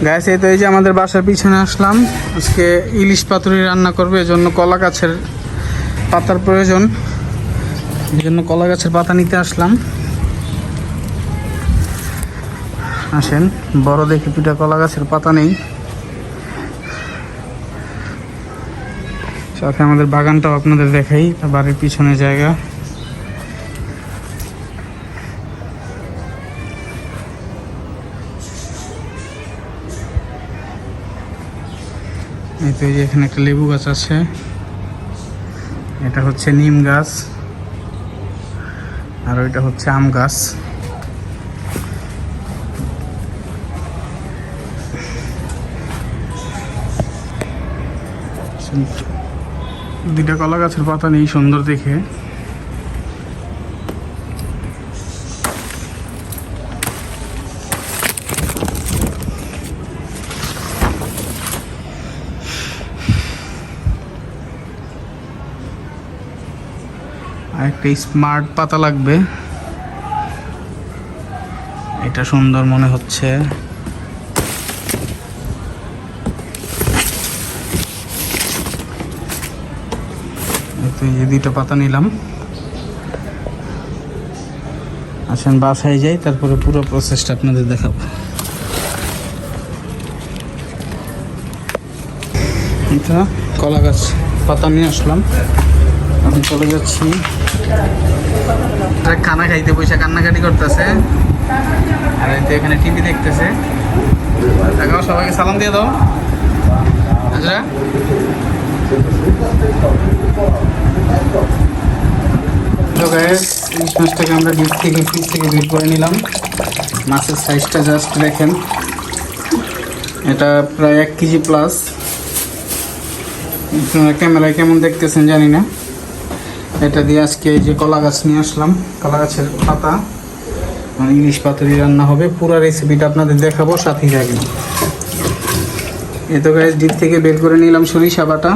Guys এই তো এই যে আমাদের বাসার পিছনে আসলাম। আজকে ইলিশ পাতুরি রান্না করবে, এজন্য কলা গাছের পাতার প্রয়োজন, এই জন্য কলা গাছের পাতা নিতে আসলাম। আসেন, বড় দেখে দুটা কলা গাছের পাতা নেই, সাথে আমাদের বাগানটাও আপনাদের দেখাই, বাড়ির পিছনে জায়গা। এই তো এই যে এখানে একটা লেবু গাছ আছে, এটা হচ্ছে নিম গাছ, আর ওইটা হচ্ছে আম গাছ। দুইটা কলা গাছের পাতা নেই, সুন্দর দেখে। আর একটা স্মার্ট পাতা লাগবে, এটা সুন্দর মনে হচ্ছে। এই দুইটা পাতা নিলাম। আসেন বাসায় যাই, তারপরে পুরো প্রসেসটা আপনাদের দেখাবো। এটা কলা গাছ পাতা নিয়ে আসলাম, আমি চলে যাচ্ছি। আর খানা খাইতে পয়সা কান্নাকাটি করতেছে, আর এই তো এখানে টিভি দেখতেছে। দেখাও, সবাইকে সালাম দিয়ে দাও। আচ্ছা, তো গাইস ইলিশ মাছটাকে আমরা ডিপ থেকে ফ্রিজ থেকে বের করে নিলাম। মাছের সাইজটা জাস্ট দেখেন, এটা প্রায় 1 কেজি প্লাস। ক্যামেরায় কেমন দেখতেছেন জানি না। এটা দিয়ে আজকে এই যে কলা গাছ নিয়ে আসলাম, কলা গাছের পাতা, মানে ইলিশ পাতুরি রান্না হবে। পুরো রেসিপিটা আপনাদের দেখাবো, সাথেই থাকবেন। এই তো গাইস ডিপ থেকে বের করে নিলাম সরিষা বাটা।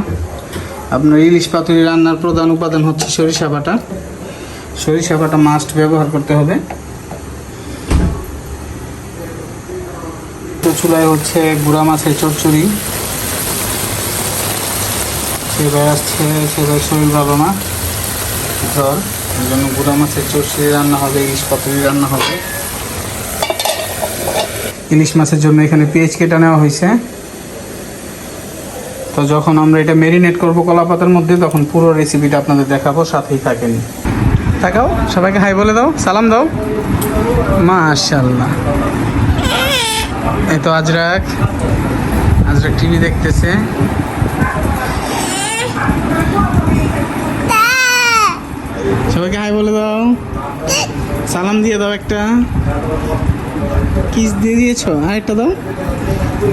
আপনার ইলিশ পাতুরি রান্নার প্রধান উপাদান হচ্ছে সরিষা বাটা। সরিষা বাটা মাস্ট ব্যবহার করতে হবে। তো চুলায় হচ্ছে গুঁড়া মাছের চচ্চড়ি, সেবার আসছে, সেবার শরীর ভালো না, জ্বর, এই জন্য গুঁড়া মাছের চচ্চড়ি রান্না হবে, ইলিশ পাতুরি রান্না হবে। ইলিশ মাছের জন্য এখানে পেঁয়াজ কেটে নেওয়া হয়েছে। তো যখন আমরা এটা ম্যারিনেট করবো কলা পাতার মধ্যে, তখন পুরো রেসিপিটা আপনাদের দেখাবো, সাথেই থাকেন। তাকাও, সবাইকে হাই বলে দাও, সালাম দাও। মাশাআল্লাহ। এই তো আজরাক টিভি দেখতেছে। সবাইকে হাই বলে দাও, সালাম দিয়ে দাও, একটা কিস দিয়ে দিয়েছো, আর একটা দাও।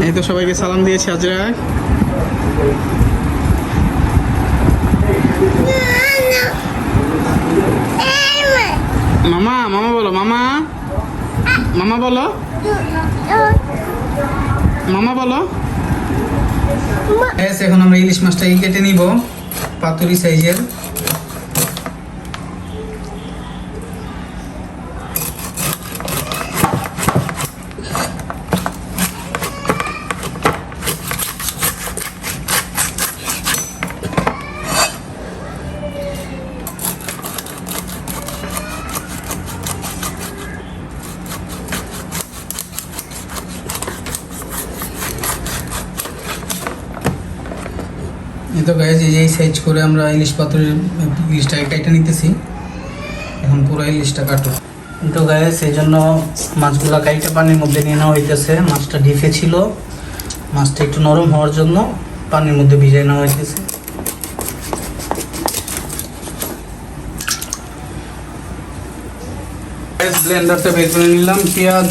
এই তো সবাইকে সালাম দিয়েছে আজরাক। মামা মামা বলো, মামা মামা বলো, মামা বলো। এখন আমরা ইলিশ মাছটাকে কেটে নিব পাতুরি সাইজের। এই তো গাইজ এই সাইজ করে আমরা ইলিশ পাতুরির ইলিশটাকে কেটে নিতেছি। এখন পুরো ইলিশটা কাটো। তো গাইজ এই জন্য মাছগুলা কাইটা পানির মধ্যে নিয়ে নেওয়া হইতেছে। মাছটা ডিপে ছিল, মাছটা একটু নরম হওয়ার জন্য পানির মধ্যে ভিজিয়ে নেওয়া হইতেছে। ব্লেন্ডারটা বের করে নিলাম, পেঁয়াজ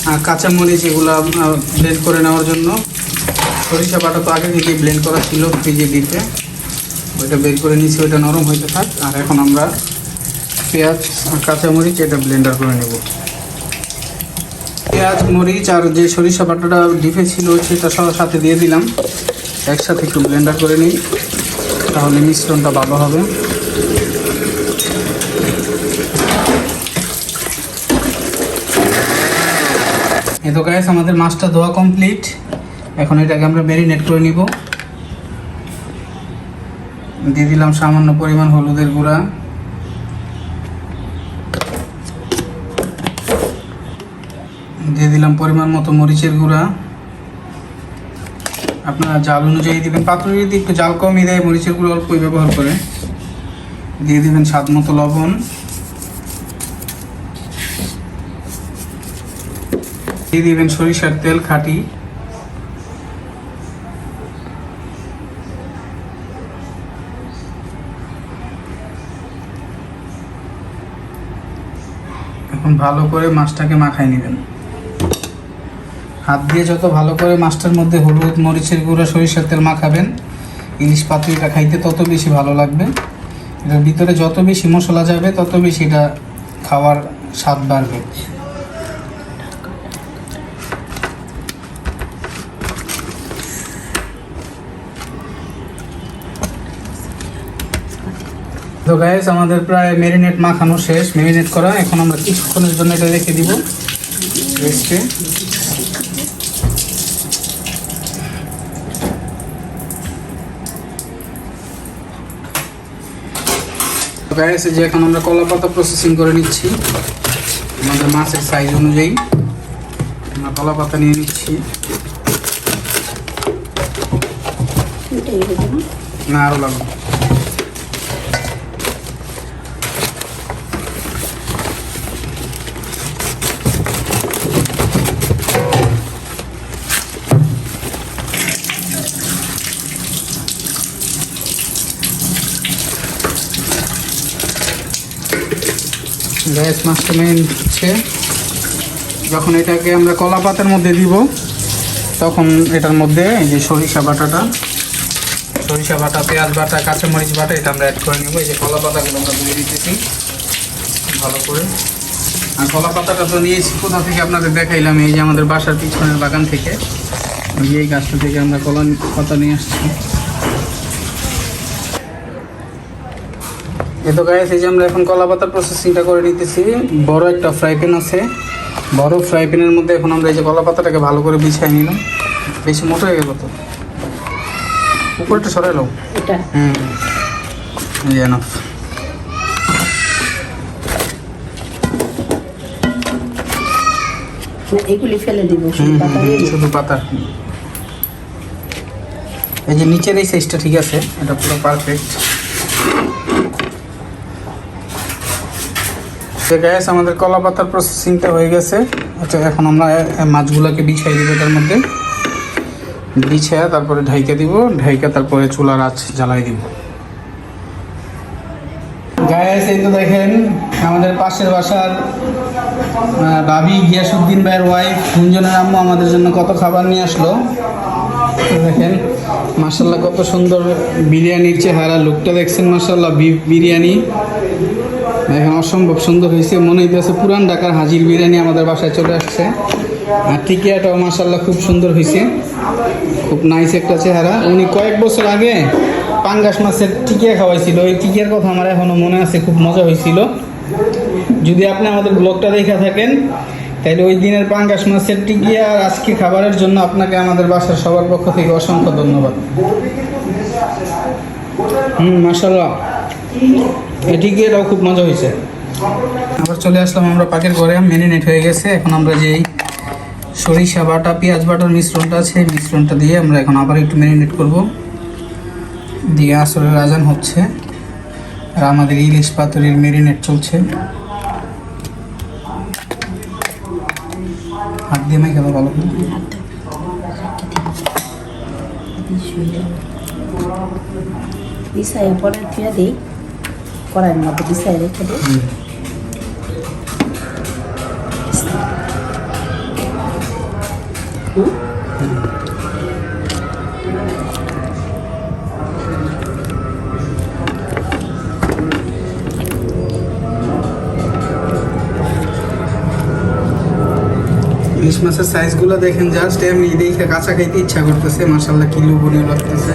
আর কাঁচামরিচ এগুলা ব্লেন্ড করে নেওয়ার জন্য। সরিষা বাটা তো আগে থেকেই ব্লেন্ড করা ছিল ফ্রিজে ডিপে, ওইটা বের করে নিয়েছি, ওইটা নরম হইতে থাক। আর এখন আমরা পেঁয়াজ আর কাঁচামরিচ এটা ব্লেন্ডার করে নেব। পেঁয়াজ মরিচ আর যে সরিষা বাটাটা ডিপে ছিল সেটা সব সাথে দিয়ে দিলাম, একসাথে একটু ব্লেন্ডার করে নিই, তাহলে মিশ্রণটা ভালো হবে। এই তো গাইস আমাদের মাছটা ধোয়া কমপ্লিট। এখন এটাকে আমরা ম্যারিনেট করে নিব। দিয়ে দিলাম সামান্য পরিমাণ হলুদের গুঁড়া, দিয়ে দিলাম পরিমাণ মতো মরিচের গুঁড়া। আপনারা জাল অনুযায়ী দিবেন, পাতুরি যদি একটু জাল কমই দেয় মরিচের গুঁড়ো অল্পই ব্যবহার করে। দিয়ে দিবেন স্বাদ মতো লবণ, দিয়ে দিবেন সরিষার তেল খাঁটি, এখন ভালো করে মাছটাকে মাখাই নেবেন। হাত দিয়ে যত ভালো করে মাছটার মধ্যে হলুদ মরিচের গুঁড়া সরিষার তেল মাখাবেন, ইলিশ পাতুরিটা খাইতে তত বেশি ভালো লাগবে। এটার ভিতরে যত বেশি মশলা যাবে তত বেশি এটা খাওয়ার স্বাদ বাড়বে। তো গাইস আমাদের প্রায় ম্যারিনেট মাখানো শেষ, ম্যারিনেট করা। এখন আমরা কিছুক্ষণের জন্য এটা রেখে দিব রেস্টে। তো গাইস যে এখন আমরা কলা পাতা প্রসেসিং করে নিচ্ছি আমাদের মাছের সাইজ অনুযায়ী। আমরা কলা পাতা নিয়ে নিচ্ছি, না আরও লাগবে। গ্যাস মাছটা মেন হচ্ছে যখন এটাকে আমরা কলা পাতার মধ্যে দিব তখন এটার মধ্যে এই যে সরিষা বাটা, পেঁয়াজ বাটা, কাঁচামরিচ বাটা এটা আমরা অ্যাড করে নেব। এই যে কলা পাতাগুলো আমরা দিয়ে দিতেছি ভালো করে। আর কলা পাতাটা তো নিয়েছি কোথা থেকে আপনাদের দেখাইলাম, এই যে আমাদের বাসার পিছনের বাগান থেকে, এই গাছটা থেকে আমরা কলা পাতা নিয়ে আসছি। এতো গায়ে এই যে আমরা এখন কলা পাতার প্রসেসিংটা করে নিতেছি। বড় একটা ফ্রাই প্যান আছে, বড় ফ্রাই প্যানের মধ্যে এখন আমরা এই যে কলা পাতাটাকে ভালো করে বিছিয়ে নিলাম। বেশি মোটা হয়ে গেল তো, উপরটা সরাই লো। এনাফ। এগুলি ফেলে দিব শুধু পাতা। এই যে নিচের এই সাইজটা ঠিক আছে, এটা পুরো পারফেক্ট। গ্যাস আমাদের কলা পাতার প্রসেসিংটা হয়ে গেছে। আচ্ছা এখন আমরা মাছগুলোকে বিছাই দিব, তার মধ্যে বিছায়া তারপরে ঢাইকা দিব, ঢাইকা তারপরে চুলার আঁচ জ্বালাই দিব। গ্যাস এই তো দেখেন আমাদের পাশের বাসার ভাবি গিয়াসউদ্দিন ভাইয়ের ওয়াইফ গুঞ্জনের আম্মু আমাদের জন্য কত খাবার নিয়ে আসলো। দেখেন মাশাল্লাহ কত সুন্দর বিরিয়ানির চেহারা, লুকটা দেখছেন মাশাল্লাহ। বিফ বিরিয়ানি দেখেন অসম্ভব সুন্দর হয়েছে, মনে হইতেছে পুরান ঢাকার হাজির বিরিয়ানি আমাদের বাসায় চলে আসছে। আর টিকিয়াটাও মাশাল্লাহ খুব সুন্দর হয়েছে, খুব নাইস একটা চেহারা। উনি কয়েক বছর আগে পাঙ্গাস মাছের টিকিয়া খাওয়াইছিল, ওই টিকিয়ার কথা আমার এখনও মনে আছে, খুব মজা হয়েছিল। যদি আপনি আমাদের ব্লগটা দেখে থাকেন তাহলে ওই দিনের পাঙ্গাস মাছের টিকিয়া আর আজকে খাবারের জন্য আপনাকে আমাদের বাসার সবার পক্ষ থেকে অসংখ্য ধন্যবাদ। মাশাল্লাহ এই টিকিয়াটাও খুব মজা হয়েছে। আবার চলে আসলাম আমরা পাকের ঘরে, ম্যারিনেট হয়ে গেছে। এখন আমরা যেই সরিষা বাটা পেঁয়াজ বাটার মিশ্রণটা আছে এই মিশ্রণটা দিয়ে আমরা এখন আবার একটু ম্যারিনেট করব। দিয়ে আসরের আজান হচ্ছে আর আমাদের ইলিশ পাতুরির ম্যারিনেট চলছে। হাত দিয়ে মেখে দাও ভালো করে। বিছাইয়া পরে ফিরে দিই, কড়াইয়ের মধ্যে বিছাই রেখে দিই। ইলিশ মাছের সাইজগুলো দেখেন, জাস্ট এমনি দেখে কাঁচা খাইতে ইচ্ছা করতেছে। মাশাআল্লাহ কি লোভনীয় লাগতেছে।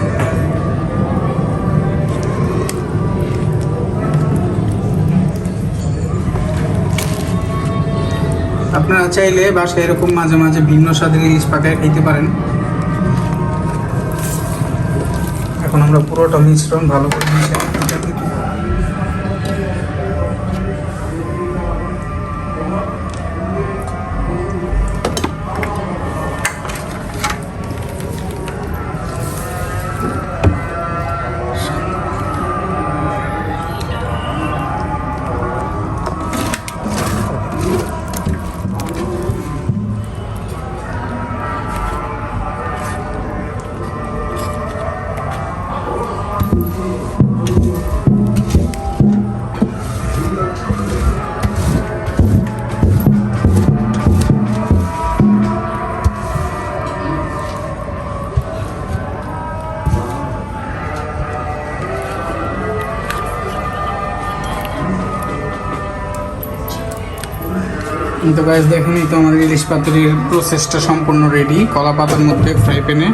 আপনারা চাইলে বাসায় এরকম মাঝে মাঝে ভিন্ন স্বাদের ইলিশ পাকায় খেতে পারেন। এখন আমরা পুরোটা মিশ্রণ ভালো করে মিশিয়ে নিতে। তো গাইস দেখুন, এই তো আমাদের ইলিশ পাতুরির প্রসেসটা সম্পূর্ণ রেডি। কলা পাতার মধ্যে ফ্রাই প্যানে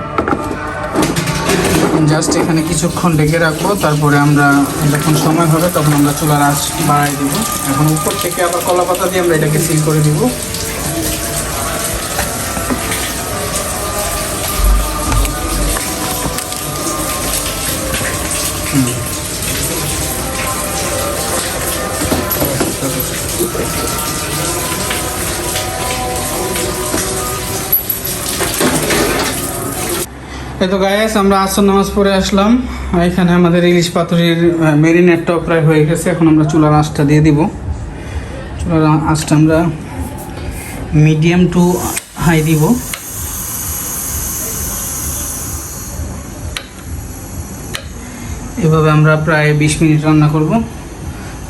জাস্ট এখানে কিছুক্ষণ ঢেকে রাখবো, তারপরে আমরা যখন সময় হবে তখন আমরা চুলার আঁচ বাড়াই দিব। এখন উপর থেকে আবার কলা পাতা দিয়ে আমরা এটাকে সিল করে দিব। এই তো গাইস, আমরা আসর নামাজ পড়ে আসলাম। এখানে আমাদের ইলিশ পাতুরির মেরিনেটটাও প্রায় হয়ে গেছে। এখন আমরা চুলার আঁচটা দিয়ে দিব। চুলার আঁচটা আমরা মিডিয়াম টু হাই দিব। এভাবে আমরা প্রায় 20 মিনিট রান্না করব।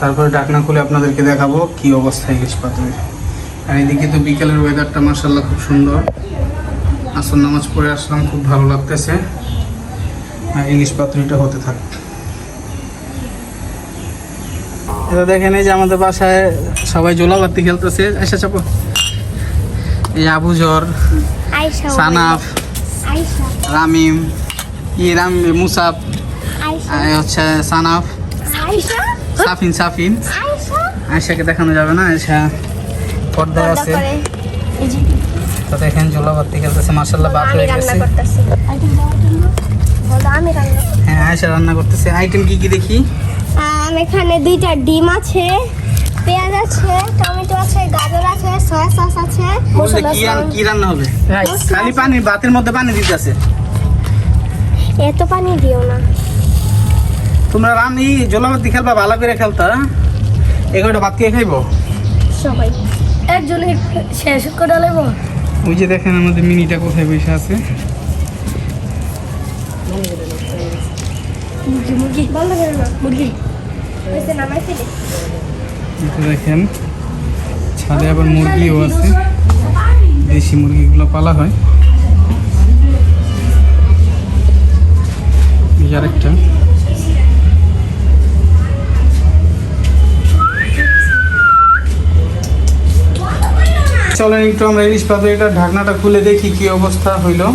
তারপরে ঢাকনা খুলে আপনাদেরকে দেখাবো কি অবস্থা ইলিশ পাতুরির। আর এদিকে তো বিকেলের ওয়েদারটা মাশাআল্লাহ খুব সুন্দর। আসর নামাজ পড়ে আসলাম, খুব ভালো লাগতেছে। ইলিশ পাতুরিটা হতে থাক। এটা দেখেন, এই যে আমাদের বাসায় সবাই জোলাবাতি খেলতেছে। আয়শা চাপো। এই আবুজর, সানাফ, রামিম, মুসাফ, হচ্ছে সানাফ, সাফিন। আয়শাকে দেখানো যাবে না, আয়শা পর্দায় আছে। তো দেখেন জোলাবাতি খেলতেছে, মাশাআল্লাহ ভাত হয়ে গেছে। হ্যাঁ, আয়শা রান্না করতেছে। আইটেম কি কি দেখি? এখানে 2টা ডিম আছে, পেঁয়াজ আছে, টমেটো আছে, গাজর আছে, সয়া সস আছে। কি রান্না হবে? খালি পানি, ভাতের মধ্যে পানি দিতে আছে। এত পানি দিও না। তোমরা রান্নি জোলাবাতি খেলবা, ভালো করে খেলতা। এগারোটা ভাত কে খাইবো? সবাই একজনের শেষ করে নেব। ওই যে দেখেন আমাদের মিনিটা কোথায় বসে আছে। মুরগি বন্ধ করে না, মুরগি ওইসে নামাই ফেলে। দেখেন ছাদে আবার মুরগিও আছে, দেশি মুরগিগুলো পালা হয়। আরেকটা চলেন একটু আমরা ইলিশ পাতুরিটার ঢাকনাটা খুলে দেখি কি অবস্থা হইলো।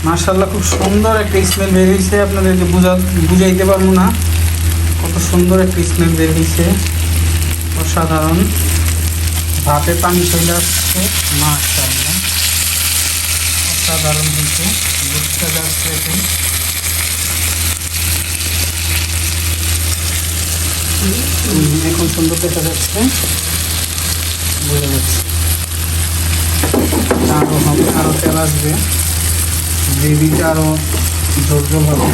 মাশাআল্লাহ খুব সুন্দর একটা স্মেল বের হয়েছে। আপনাদেরকে বুঝাইতে পারবো না কত সুন্দর একটা স্মেল বের হয়েছে, অসাধারণ। ভাতে পানি চলে আসছে, মাশাআল্লাহ অসাধারণ। কিন্তু বুঝতে যাচ্ছে এখন সুন্দর দেখা যাচ্ছে, বোঝা যাচ্ছে। আরো তেল আসবে, গ্রেভিটা আরো জোরজোর হবে।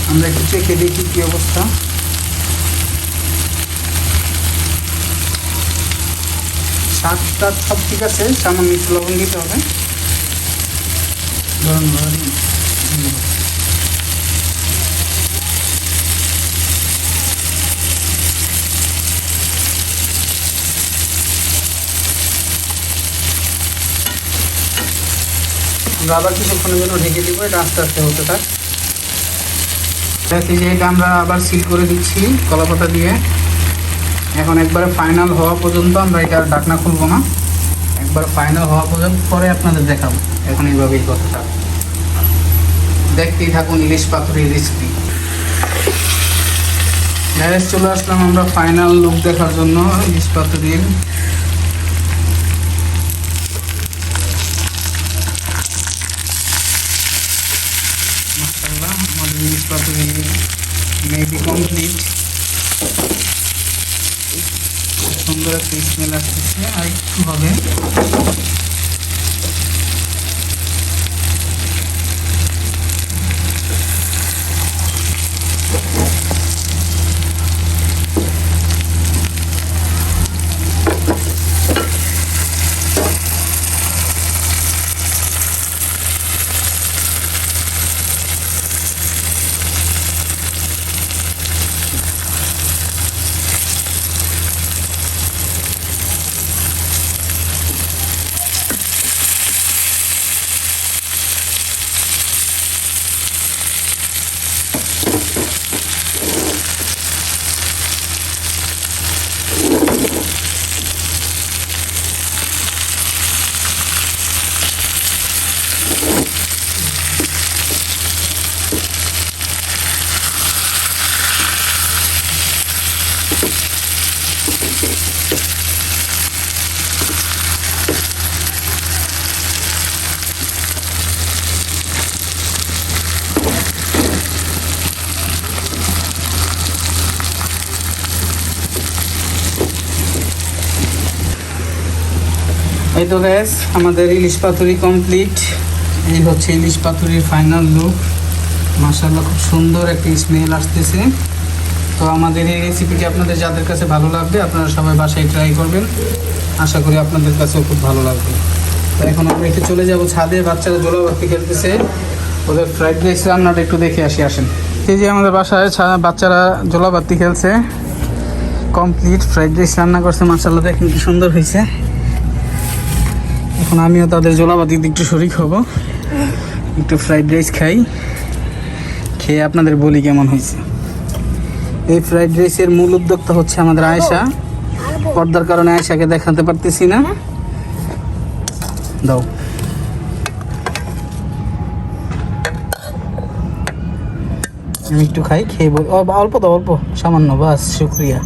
আমরা একটু চেখে দেখি কি অবস্থা। স্বাদটা সব ঠিক আছে, সামান্য একটু লবণ দিতে হবে। আমরা আবার কিছুক্ষণের জন্য ঢেকে দিব, এটা আস্তে আস্তে হতে থাক। দেখি যে এটা আমরা আবার সিল করে দিচ্ছি কলাপাতা দিয়ে। এখন একবারে ফাইনাল হওয়া পর্যন্ত আমরা এটা ঢাকনা খুলবো না, একবার ফাইনাল হওয়া পর্যন্ত পরে আপনাদের দেখাবো। এখন এইভাবেই করতে থাকুন, দেখতেই থাকুন ইলিশ পাতুরির রেসিপি। গ্যাস চলে আসলাম আমরা ফাইনাল লুক দেখার জন্য ইলিশ পাতুরির। মাশাআল্লাহ, আমাদের ইলিশ পাতুরি মেবি কমপ্লিট। সুন্দর একটা স্মেল আসতেছে, আর একটু হবে। এই তো গ্যাস, আমাদের ইলিশ পাতুরি কমপ্লিট। এই হচ্ছে ইলিশ পাতুরির ফাইনাল লুক। মাশাআল্লাহ, খুব সুন্দর একটা স্মেল আসতেছে। তো আমাদের এই রেসিপিটি আপনাদের যাদের কাছে ভালো লাগবে আপনারা সবাই বাসায় ট্রাই করবেন, আশা করি আপনাদের কাছেও খুব ভালো লাগবে। তো এখন আমরা একটু চলে যাব ছাদে, বাচ্চারা জোলাবাতি খেলতেছে, ওদের ফ্রাইড রাইস রান্নাটা একটু দেখে আসেন। এই যে আমাদের বাসায় বাচ্চারা জোলাবাতি খেলছে, কমপ্লিট ফ্রাইড রাইস রান্না করছে। মাশাআল্লাহ, দেখেন কি সুন্দর হয়েছে। এখন আমিও তাদের জোলাবাতিতে একটু শরিক হব, একটু ফ্রাইড রাইস খাই, খেয়ে আপনাদের বলি কেমন হয়েছে। এই ফ্রাইড রাইসের মূল উদ্যোক্তা হচ্ছে আমাদের আয়েশা। পর্দার কারণে আয়েশাকে দেখাতে পারতেছি না। দাও, আমি একটু খাই, খেয়ে বল। অল্প দাও, অল্প সামান্য, বাস, শুক্রিয়া।